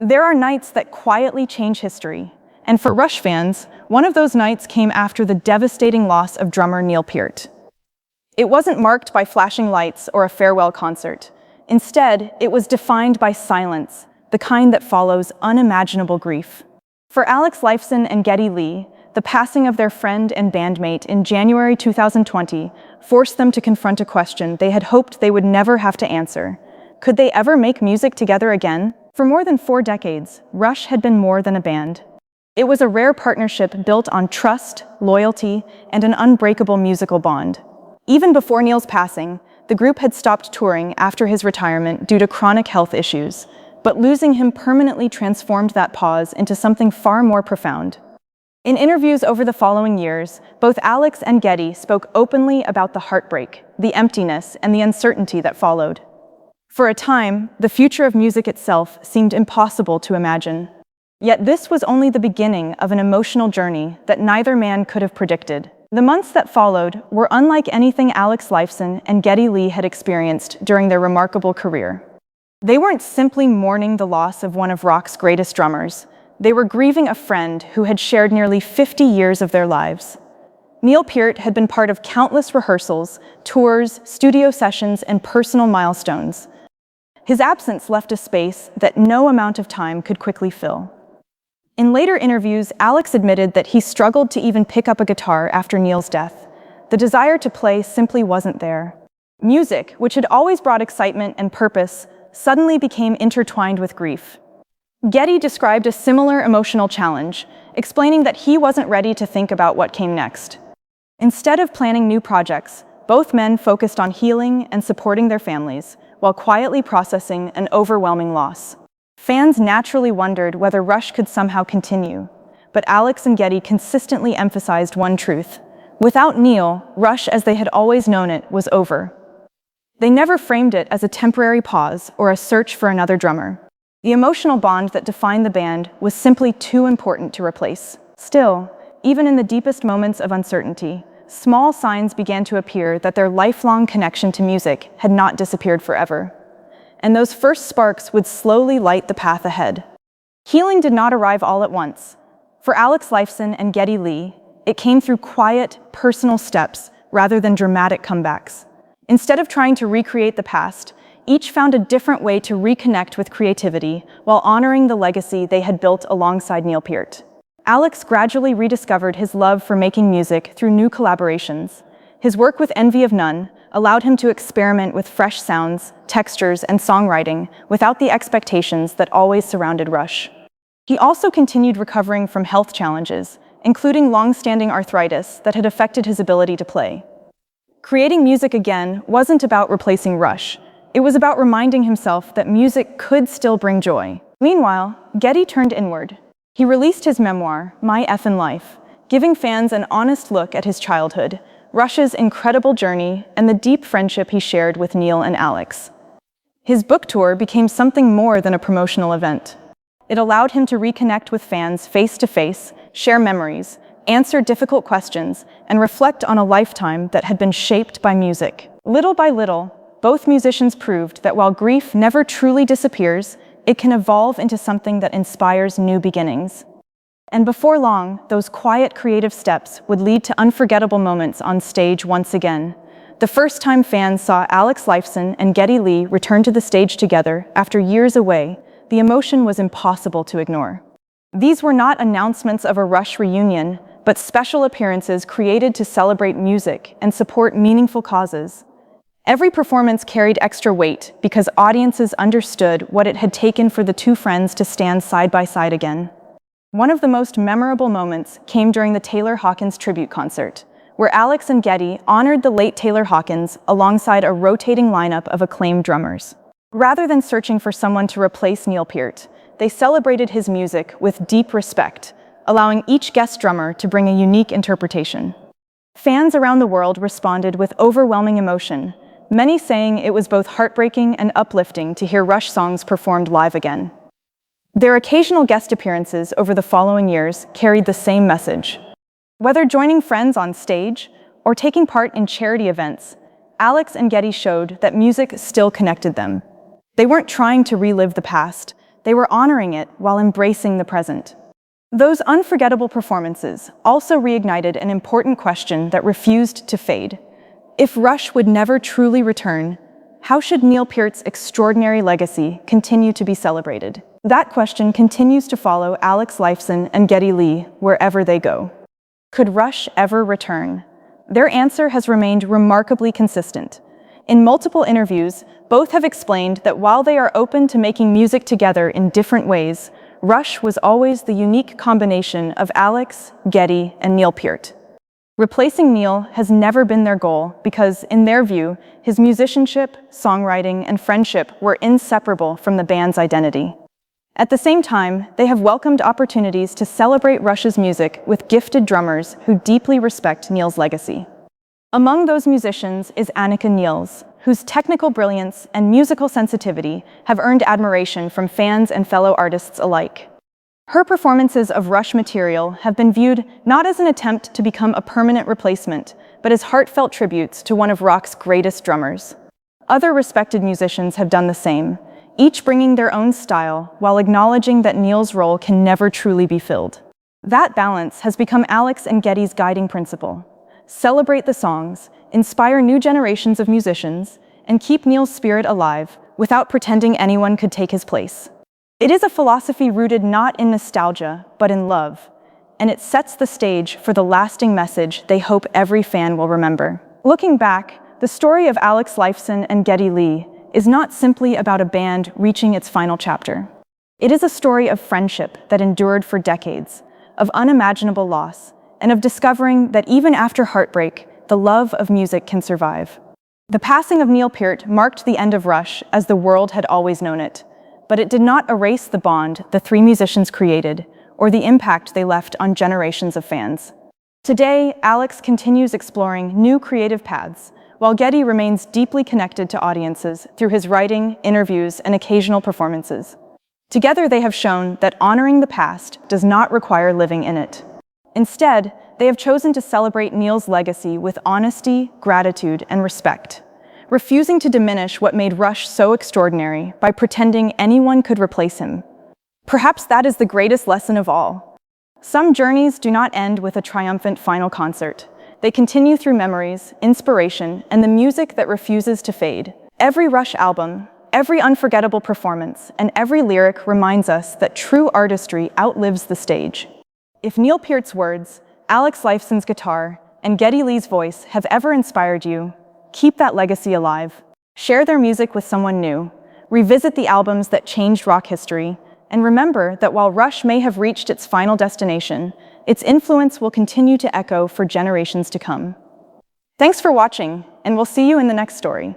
There are nights that quietly change history, and for Rush fans, one of those nights came after the devastating loss of drummer Neil Peart. It wasn't marked by flashing lights or a farewell concert. Instead, it was defined by silence, the kind that follows unimaginable grief. For Lifeson and Geddy Lee, the passing of their friend and bandmate in January 2020 forced them to confront a question they had hoped they would never have to answer. Could they ever make music together again? For more than 4 decades, Rush had been more than a band. It was a rare partnership built on trust, loyalty, and an unbreakable musical bond. Even before Neil's passing, the group had stopped touring after his retirement due to chronic health issues, but losing him permanently transformed that pause into something far more profound. In interviews over the following years, both Alex and Geddy spoke openly about the heartbreak, the emptiness, and the uncertainty that followed. For a time, the future of music itself seemed impossible to imagine. Yet this was only the beginning of an emotional journey that neither man could have predicted. The months that followed were unlike anything Lifeson and Geddy Lee had experienced during their remarkable career. They weren't simply mourning the loss of one of rock's greatest drummers. They were grieving a friend who had shared nearly 50 years of their lives. Neil Peart had been part of countless rehearsals, tours, studio sessions, and personal milestones. His absence left a space that no amount of time could quickly fill. In later interviews, Alex admitted that he struggled to even pick up a guitar after Neil's death. The desire to play simply wasn't there. Music, which had always brought excitement and purpose, suddenly became intertwined with grief. Geddy described a similar emotional challenge, explaining that he wasn't ready to think about what came next. Instead of planning new projects, both men focused on healing and supporting their families, while quietly processing an overwhelming loss. Fans naturally wondered whether Rush could somehow continue, but Alex and Geddy consistently emphasized one truth. Without Neil, Rush as they had always known it was over. They never framed it as a temporary pause or a search for another drummer. The emotional bond that defined the band was simply too important to replace. Still, even in the deepest moments of uncertainty, small signs began to appear that their lifelong connection to music had not disappeared forever. And those first sparks would slowly light the path ahead. Healing did not arrive all at once. For Lifeson and Geddy Lee, it came through quiet, personal steps rather than dramatic comebacks. Instead of trying to recreate the past, each found a different way to reconnect with creativity while honoring the legacy they had built alongside Neil Peart. Alex gradually rediscovered his love for making music through new collaborations. His work with Envy of None allowed him to experiment with fresh sounds, textures, and songwriting without the expectations that always surrounded Rush. He also continued recovering from health challenges, including long-standing arthritis that had affected his ability to play. Creating music again wasn't about replacing Rush. It was about reminding himself that music could still bring joy. Meanwhile, Geddy turned inward. He released his memoir, My Effin' Life, giving fans an honest look at his childhood, Rush's incredible journey, and the deep friendship he shared with Neil and Alex. His book tour became something more than a promotional event. It allowed him to reconnect with fans face-to-face, share memories, answer difficult questions, and reflect on a lifetime that had been shaped by music. Little by little, both musicians proved that while grief never truly disappears, it can evolve into something that inspires new beginnings. And before long, those quiet creative steps would lead to unforgettable moments on stage once again. The first time fans saw Lifeson and Geddy Lee return to the stage together after years away, the emotion was impossible to ignore. These were not announcements of a Rush reunion, but special appearances created to celebrate music and support meaningful causes. Every performance carried extra weight because audiences understood what it had taken for the two friends to stand side by side again. One of the most memorable moments came during the Taylor Hawkins tribute concert, where Alex and Geddy honored the late Taylor Hawkins alongside a rotating lineup of acclaimed drummers. Rather than searching for someone to replace Neil Peart, they celebrated his music with deep respect, allowing each guest drummer to bring a unique interpretation. Fans around the world responded with overwhelming emotion, many saying it was both heartbreaking and uplifting to hear Rush songs performed live again. Their occasional guest appearances over the following years carried the same message. Whether joining friends on stage or taking part in charity events, Alex and Geddy showed that music still connected them. They weren't trying to relive the past, they were honoring it while embracing the present. Those unforgettable performances also reignited an important question that refused to fade. If Rush would never truly return, how should Neil Peart's extraordinary legacy continue to be celebrated? That question continues to follow Alex Lifeson and Geddy Lee wherever they go. Could Rush ever return? Their answer has remained remarkably consistent. In multiple interviews, both have explained that while they are open to making music together in different ways, Rush was always the unique combination of Alex, Geddy, and Neil Peart. Replacing Neil has never been their goal because, in their view, his musicianship, songwriting, and friendship were inseparable from the band's identity. At the same time, they have welcomed opportunities to celebrate Rush's music with gifted drummers who deeply respect Neil's legacy. Among those musicians is Annika Niels, whose technical brilliance and musical sensitivity have earned admiration from fans and fellow artists alike. Her performances of Rush material have been viewed not as an attempt to become a permanent replacement, but as heartfelt tributes to one of rock's greatest drummers. Other respected musicians have done the same, each bringing their own style while acknowledging that Neil's role can never truly be filled. That balance has become Alex and Geddy's guiding principle. Celebrate the songs, inspire new generations of musicians, and keep Neil's spirit alive without pretending anyone could take his place. It is a philosophy rooted not in nostalgia, but in love, and it sets the stage for the lasting message they hope every fan will remember. Looking back, the story of Alex Lifeson and Geddy Lee is not simply about a band reaching its final chapter. It is a story of friendship that endured for decades, of unimaginable loss, and of discovering that even after heartbreak, the love of music can survive. The passing of Neil Peart marked the end of Rush as the world had always known it, but it did not erase the bond the three musicians created or the impact they left on generations of fans. Today, Alex continues exploring new creative paths, while Geddy remains deeply connected to audiences through his writing, interviews, and occasional performances. Together, they have shown that honoring the past does not require living in it. Instead, they have chosen to celebrate Neil's legacy with honesty, gratitude, and respect, refusing to diminish what made Rush so extraordinary by pretending anyone could replace him. Perhaps that is the greatest lesson of all. Some journeys do not end with a triumphant final concert. They continue through memories, inspiration, and the music that refuses to fade. Every Rush album, every unforgettable performance, and every lyric reminds us that true artistry outlives the stage. If Neil Peart's words, Alex Lifeson's guitar, and Geddy Lee's voice have ever inspired you, keep that legacy alive. Share their music with someone new. Revisit the albums that changed rock history. And remember that while Rush may have reached its final destination, its influence will continue to echo for generations to come. Thanks for watching, and we'll see you in the next story.